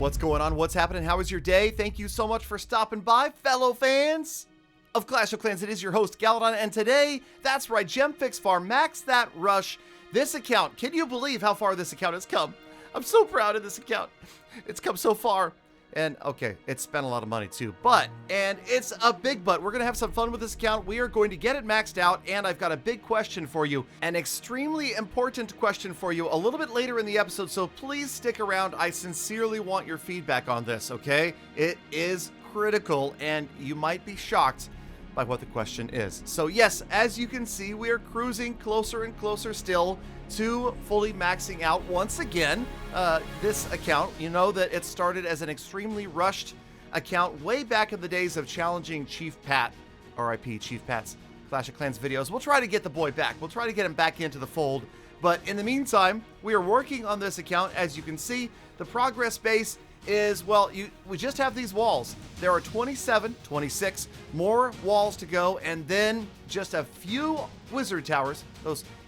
What's going on? What's happening? How was your day? Thank you so much for stopping by, fellow fans of Clash of Clans. It is your host, Galadon, and today, that's right, Gemfix Farm, Max That Rush. This account, can you believe how far this account has come? I'm so proud of this account. It's come so far. And okay, it's spent a lot of money too, and it's a big but. We're gonna have some fun with this account. We are going to get it maxed out, and I've got a big question for you, an extremely important question for you a little bit later in the episode, so please stick around. I sincerely want your feedback on this, okay? It is critical, and you might be shocked by what the question is. So yes, as you can see, we are cruising closer and closer still to fully maxing out once again this account. You know that it started as an extremely rushed account way back in the days of challenging Chief Pat, RIP Chief Pat's Clash of Clans videos. We'll try to get the boy back. We'll try to get him back into the fold. But in the meantime, we are working on this account. As you can see, the progress base is, well, we just have these walls. There are 26 more walls to go, and then just a few wizard towers.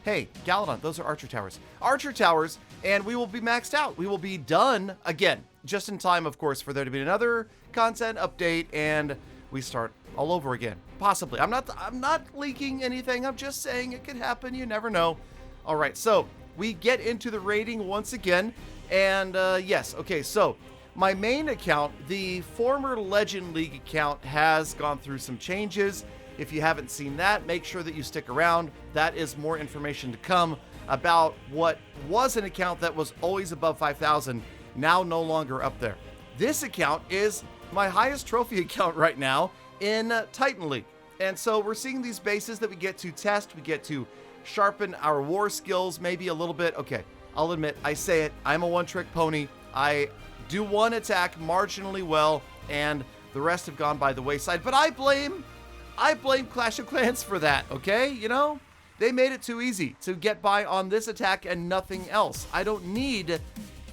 Hey, Galadon, those are archer towers. Archer towers, and we will be maxed out. We will be done again, just in time, of course, for there to be another content update, and we start all over again. Possibly. I'm not leaking anything. I'm just saying it could happen. You never know. All right, so we get into the rating once again, and yes, okay, so my main account, the former Legend League account, has gone through some changes. If you haven't seen that, make sure that you stick around. That is more information to come about what was an account that was always above 5,000, now no longer up there. This account is my highest trophy account right now in Titan League. And so we're seeing these bases that we get to test, we get to sharpen our war skills maybe a little bit. Okay, I'll admit, I say it, I'm a one-trick pony. I do one attack marginally well, and the rest have gone by the wayside. But I blame Clash of Clans for that, okay? You know, they made it too easy to get by on this attack and nothing else. I don't need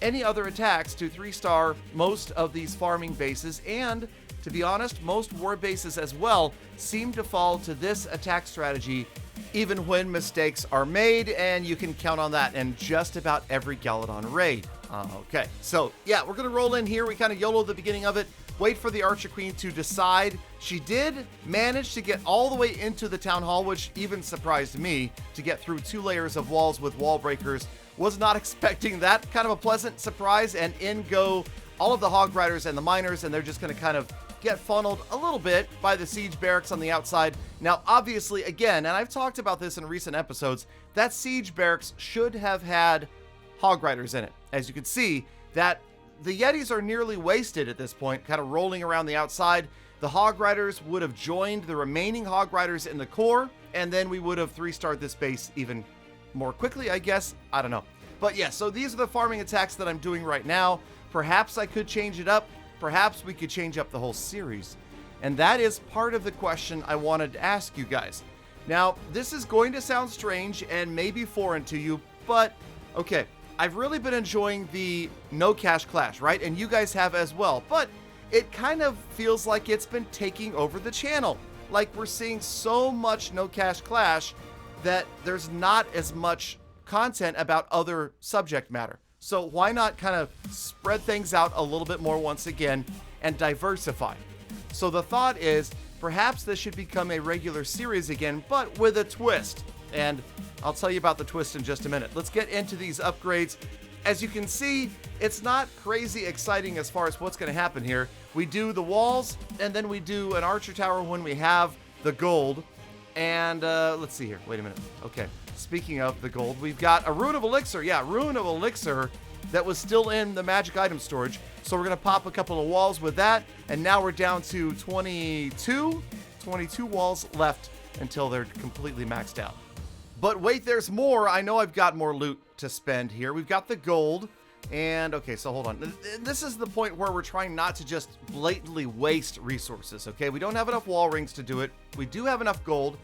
any other attacks to 3-star most of these farming bases, and to be honest, most war bases as well seem to fall to this attack strategy even when mistakes are made, and you can count on that in just about every Galadon raid. Okay, so yeah, we're gonna roll in here. We kind of YOLO the beginning of it, wait for the Archer Queen to decide. She did manage to get all the way into the Town Hall, which even surprised me, to get through 2 layers of walls with wall breakers. Was not expecting that. Kind of a pleasant surprise, and in go all of the Hog Riders and the Miners, and they're just gonna kind of get funneled a little bit by the siege barracks on the outside. Now, obviously, again, and I've talked about this in recent episodes, that siege barracks should have had Hog Riders in it. As you can see, that the Yetis are nearly wasted at this point, kind of rolling around the outside. The Hog Riders would have joined the remaining Hog Riders in the core, and then we would have 3-starred this base even more quickly, I guess. I don't know. But yeah, so these are the farming attacks that I'm doing right now. Perhaps I could change it up. Perhaps we could change up the whole series. And that is part of the question I wanted to ask you guys. Now, this is going to sound strange and maybe foreign to you, but okay. I've really been enjoying the no cash clash, right? And you guys have as well. But it kind of feels like it's been taking over the channel. Like we're seeing so much no cash clash that there's not as much content about other subject matter. So why not kind of spread things out a little bit more once again and diversify? So the thought is perhaps this should become a regular series again, but with a twist. And I'll tell you about the twist in just a minute. Let's get into these upgrades. As you can see, it's not crazy exciting as far as what's going to happen here. We do the walls, and then we do an archer tower when we have the gold. And let's see here. Wait a minute. Okay. Speaking of the gold, we've got a Rune of Elixir. Yeah, Rune of Elixir that was still in the magic item storage. So we're going to pop a couple of walls with that. And now we're down to 22 walls left until they're completely maxed out. But wait, there's more. I know I've got more loot to spend here. We've got the gold. And okay, so hold on. This is the point where we're trying not to just blatantly waste resources, okay? We don't have enough wall rings to do it. We do have enough gold,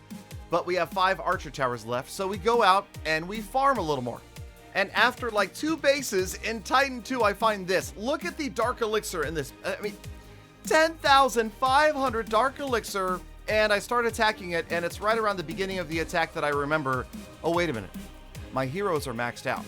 but we have 5 archer towers left. So we go out and we farm a little more. And after like 2 bases in Titan 2, I find this. Look at the Dark Elixir in this. I mean, 10,500 Dark Elixir. And I start attacking it, and it's right around the beginning of the attack that I remember. Oh, wait a minute. My heroes are maxed out.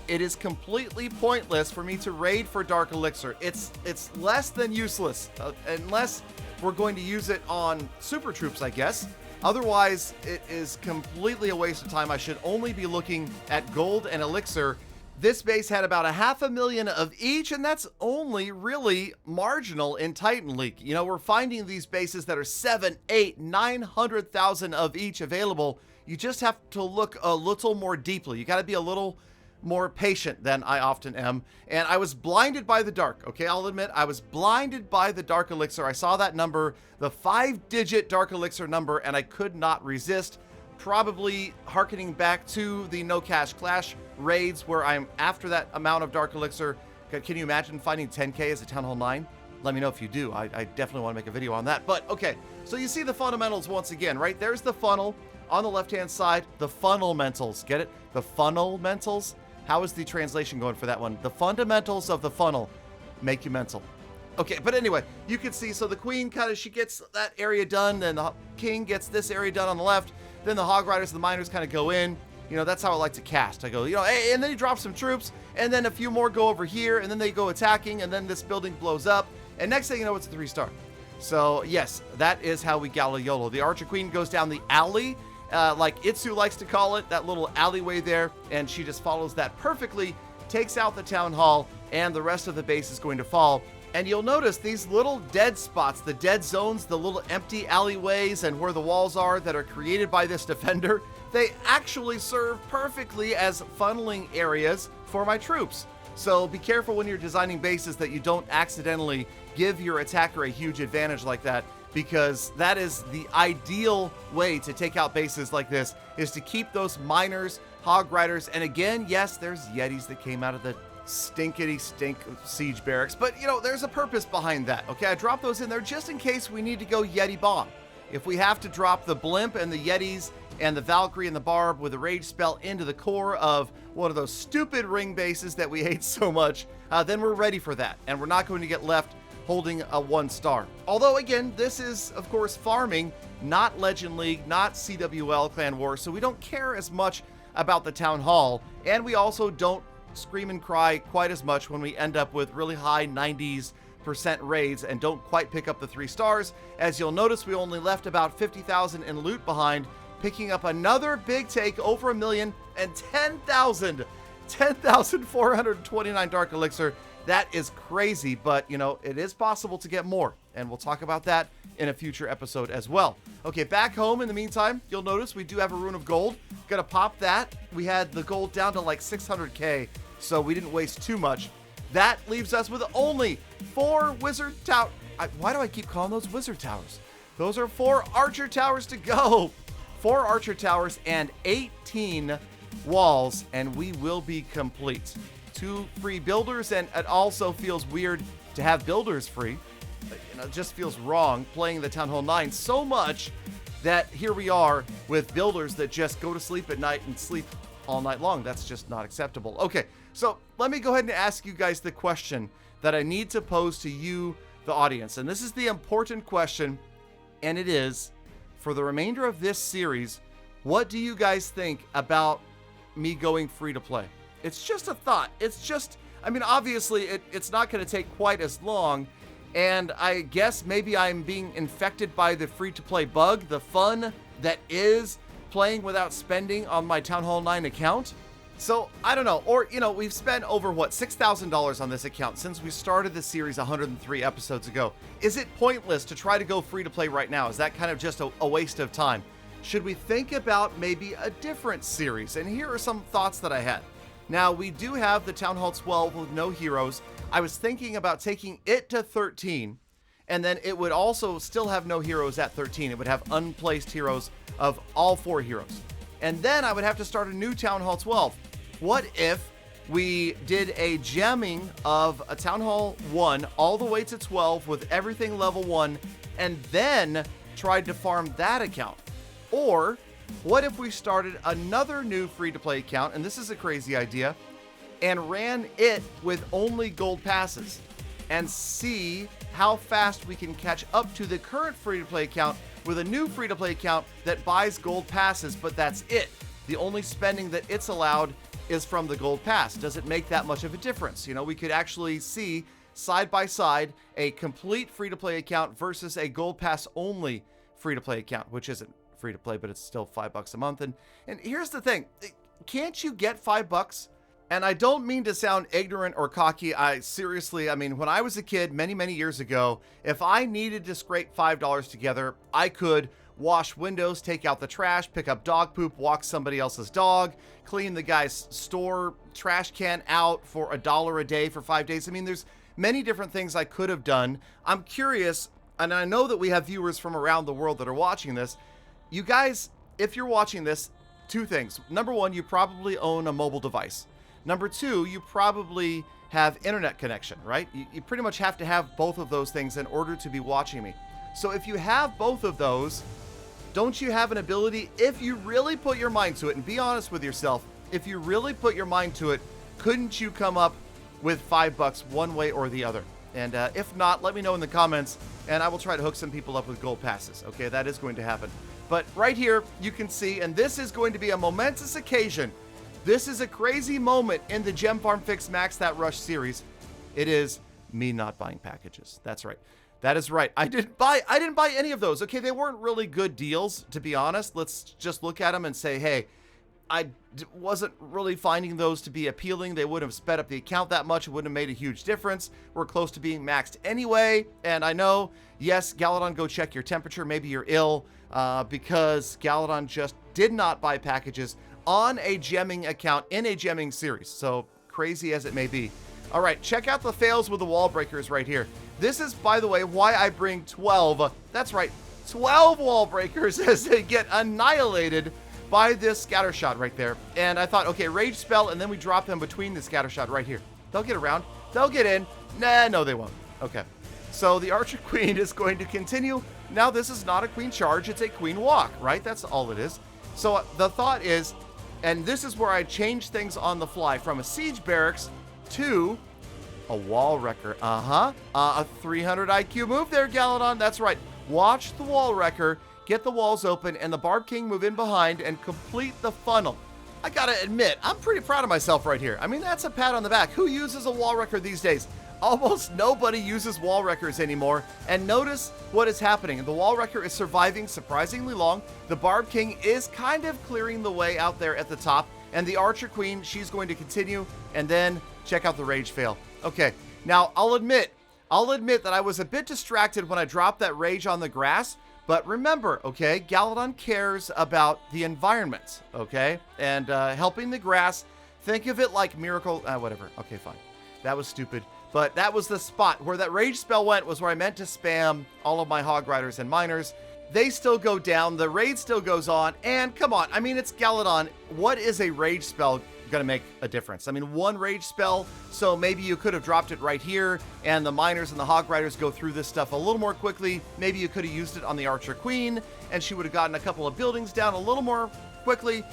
it is completely pointless for me to raid for Dark Elixir. It's less than useless, unless we're going to use it on super troops, I guess. Otherwise, it is completely a waste of time. I should only be looking at gold and elixir. This base had about 500,000 of each, and that's only really marginal in Titan League. You know, we're finding these bases that are 7, 8, 900,000 of each available. You just have to look a little more deeply. You got to be a little more patient than I often am. And I was blinded by the dark. Okay, I'll admit I was blinded by the Dark Elixir. I saw that number, the 5-digit Dark Elixir number, and I could not resist. Probably hearkening back to the No Cash Clash raids where I'm after that amount of Dark Elixir. Can you imagine finding 10k as a Town Hall 9? Let me know if you do. I definitely want to make a video on that. But okay, so you see the fundamentals once again, right? There's the funnel on the left-hand side, the fundamentals. Get it? The fundamentals. How is the translation going for that one? The fundamentals of the funnel make you mental. Okay, but anyway, you can see, so the queen she gets that area done, then the king gets this area done on the left, then the hog riders and the miners kind of go in. You know, that's how I like to cast. I go, you know, hey, and then he drops some troops, and then a few more go over here, and then they go attacking, and then this building blows up, and next thing you know, it's a 3-star. So yes, that is how we Gala YOLO. The Archer Queen goes down the alley, like Itsu likes to call it, that little alleyway there, and she just follows that perfectly, takes out the town hall, and the rest of the base is going to fall. And you'll notice these little dead spots, the dead zones, the little empty alleyways, and where the walls are that are created by this defender, they actually serve perfectly as funneling areas for my troops. So be careful when you're designing bases that you don't accidentally give your attacker a huge advantage like that, because that is the ideal way to take out bases like this, is to keep those miners, hog riders, and again, yes, there's Yetis that came out of the stinkety stink siege barracks, but you know, there's a purpose behind that. Okay, I dropped those in there just in case we need to go Yeti bomb. If we have to drop the blimp and the Yetis and the Valkyrie and the Barb with a rage spell into the core of one of those stupid ring bases that we hate so much, then we're ready for that, and we're not going to get left holding a 1-star. Although again, this is of course farming, not Legend League, not CWL Clan War, so we don't care as much about the town hall, and we also don't scream and cry quite as much when we end up with really high 90s% raids and don't quite pick up the 3 stars. As you'll notice, we only left about 50,000 in loot behind, picking up another big take, over 1 million, and 10,429 Dark Elixir. That is crazy, but you know, it is possible to get more, and we'll talk about that in a future episode as well. Okay, back home in the meantime, you'll notice we do have a Rune of Gold. Gonna pop that. We had the gold down to like 600k, so we didn't waste too much. That leaves us with only 4 wizard towers. Why do I keep calling those wizard towers? Those are 4 archer towers to go. 4 archer towers and 18 walls, and we will be complete. 2 free builders, and it also feels weird to have builders free. You know, it just feels wrong playing the Town Hall 9 so much that here we are with builders that just go to sleep at night and sleep all night long. That's just not acceptable. Okay, so let me go ahead and ask you guys the question that I need to pose to you, the audience. And this is the important question, and it is, for the remainder of this series, what do you guys think about me going free to play? It's just a thought. It's just, I mean, obviously it's not going to take quite as long, and I guess maybe I'm being infected by the free-to-play bug, the fun that is playing without spending on my Town Hall 9 account. So, I don't know. Or, you know, we've spent over, what, $6,000 on this account since we started the series 103 episodes ago. Is it pointless to try to go free-to-play right now? Is that kind of just a waste of time? Should we think about maybe a different series? And here are some thoughts that I had. Now, we do have the Town Hall 12 with no heroes. I was thinking about taking it to 13, and then it would also still have no heroes at 13. It would have unplaced heroes of all 4 heroes. And then I would have to start a new Town Hall 12. What if we did a gemming of a Town Hall 1 all the way to 12 with everything level 1, and then tried to farm that account? Or what if we started another new free-to-play account, and this is a crazy idea, and ran it with only gold passes and see how fast we can catch up to the current free-to-play account with a new free-to-play account that buys gold passes, but that's it. The only spending that it's allowed is from the gold pass. Does it make that much of a difference? You know, we could actually see side by side a complete free-to-play account versus a gold pass only free-to-play account, which isn't free-to-play, but it's still $5 a month. And here's the thing, can't you get $5? And I don't mean to sound ignorant or cocky. Seriously, I mean, when I was a kid many years ago, if I needed to scrape $5 together, I could wash windows, take out the trash, pick up dog poop, walk somebody else's dog, clean the guy's store trash can out for $1 a day for 5 days. I mean, there's many different things I could have done. I'm curious, and I know that we have viewers from around the world that are watching this. You guys, if you're watching this, two things. Number one, you probably own a mobile device. Number two, you probably have internet connection, right? You pretty much have to have both of those things in order to be watching me. So if you have both of those, don't you have an ability, if you really put your mind to it, and be honest with yourself, if you really put your mind to it, couldn't you come up with $5 one way or the other? And if not, let me know in the comments, and I will try to hook some people up with gold passes. Okay, that is going to happen. But right here, you can see, and this is going to be a momentous occasion. This is a crazy moment in the Gem Farm Fix Max That Rush series. It is me not buying packages. That's right. That is right. I didn't buy any of those. Okay, they weren't really good deals, to be honest. Let's just look at them and say, hey, I wasn't really finding those to be appealing. They wouldn't have sped up the account that much. It wouldn't have made a huge difference. We're close to being maxed anyway. And I know, yes, Galadon, go check your temperature. Maybe you're ill because Galadon just did not buy packages on a gemming account in a gemming series. So crazy as it may be. All right, check out the fails with the wall breakers right here. This is, by the way, why I bring 12. That's right, 12 wall breakers as they get annihilated by this scatter shot right there. And I thought, okay, rage spell, and then we drop them between the scatter shot right here. They'll get around. They'll get in. Nah, no, they won't. Okay. So the Archer Queen is going to continue. Now, this is not a queen charge. It's a queen walk, right? That's all it is. So the thought is, and this is where I change things on the fly, from a siege barracks to a wall wrecker. A 300 IQ move there, Galadon. That's right. Watch the wall wrecker, get the walls open, and the Barb King move in behind and complete the funnel. I gotta admit, I'm pretty proud of myself right here. I mean, that's a pat on the back. Who uses a wall wrecker these days? Almost nobody uses wall wreckers anymore. And notice what is happening. The wall wrecker is surviving surprisingly long. The Barb King is kind of clearing the way out there at the top. And the Archer Queen, she's going to continue. And then check out the rage fail. Okay, now I'll admit that I was a bit distracted when I dropped that rage on the grass. But remember, okay, Galadon cares about the environment, okay? And helping the grass, think of it like miracle, whatever. Okay, fine. That was stupid. But that was the spot where that rage spell went, was where I meant to spam all of my hog riders and miners. They still go down, the raid still goes on, and come on, I mean, it's Galadon. What is a rage spell gonna make a difference? I mean, one rage spell, so maybe you could have dropped it right here, and the miners and the hog riders go through this stuff a little more quickly. Maybe you could have used it on the Archer Queen, and she would have gotten a couple of buildings down a little more quickly.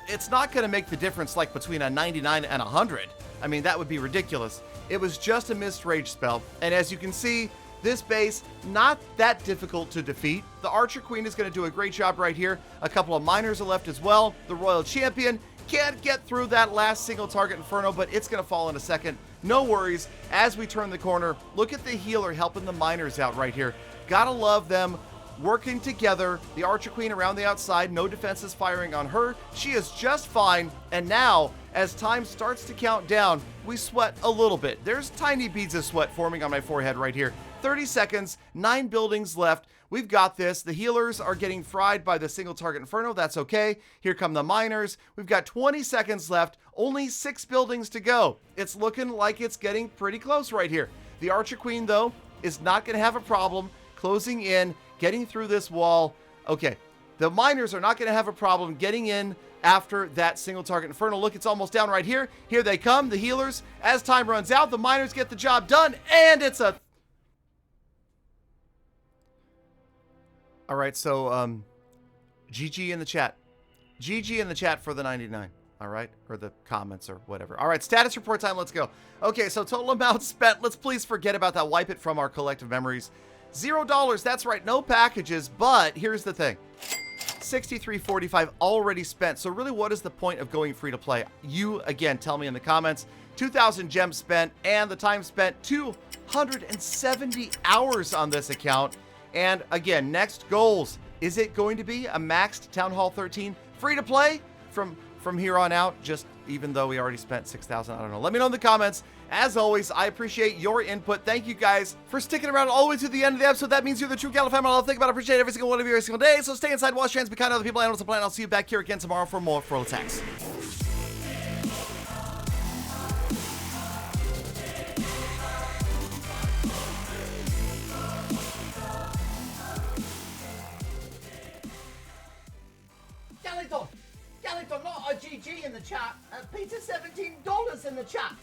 It's not gonna make the difference like between a 99 and 100. I mean, that would be ridiculous. It was just a missed rage spell, and as you can see, this base, not that difficult to defeat. The Archer Queen is going to do a great job right here. A couple of miners are left as well. The Royal Champion can't get through that last single target Inferno, but it's going to fall in a second. No worries. As we turn the corner, look at the healer helping the miners out right here. Gotta love them working together. The Archer Queen around the outside, no defenses firing on her. She is just fine. And now, as time starts to count down, we sweat a little bit. There's tiny beads of sweat forming on my forehead right here. 30 seconds, 9 buildings left. We've got this. The healers are getting fried by the single target Inferno. That's okay. Here come the miners. We've got 20 seconds left. Only 6 buildings to go. It's looking like it's getting pretty close right here. The Archer Queen, though, is not going to have a problem closing in, getting through this wall. Okay, the miners are not going to have a problem getting in after that single target Inferno. Look, it's almost down right here. Here they come, the healers. As time runs out, the miners get the job done, and it's a... All right, so GG in the chat. GG in the chat for the 99. All right, or the comments or whatever. All right, status report time. Let's go. Okay, so total amount spent. Let's please forget about that. Wipe it from our collective memories. $0. That's right, no packages. But here's the thing. $63.45 already spent. So really, what is the point of going free to play? You, again, tell me in the comments. 2,000 gems spent, and the time spent 270 hours on this account. And again, next goals. Is it going to be a maxed Town Hall 13 free to play from here on out? Just even though we already spent 6,000, I don't know. Let me know in the comments. As always, I appreciate your input. Thank you guys for sticking around all the way to the end of the episode. That means you're the true Galadon fan. I love, think about, appreciate every single one of you every single day. So stay inside, wash your hands, be kind to other people, and also plan. I'll see you back here again tomorrow for more Froil Attacks. Galadon, not a GG in the chat. Peter $17 in the chat.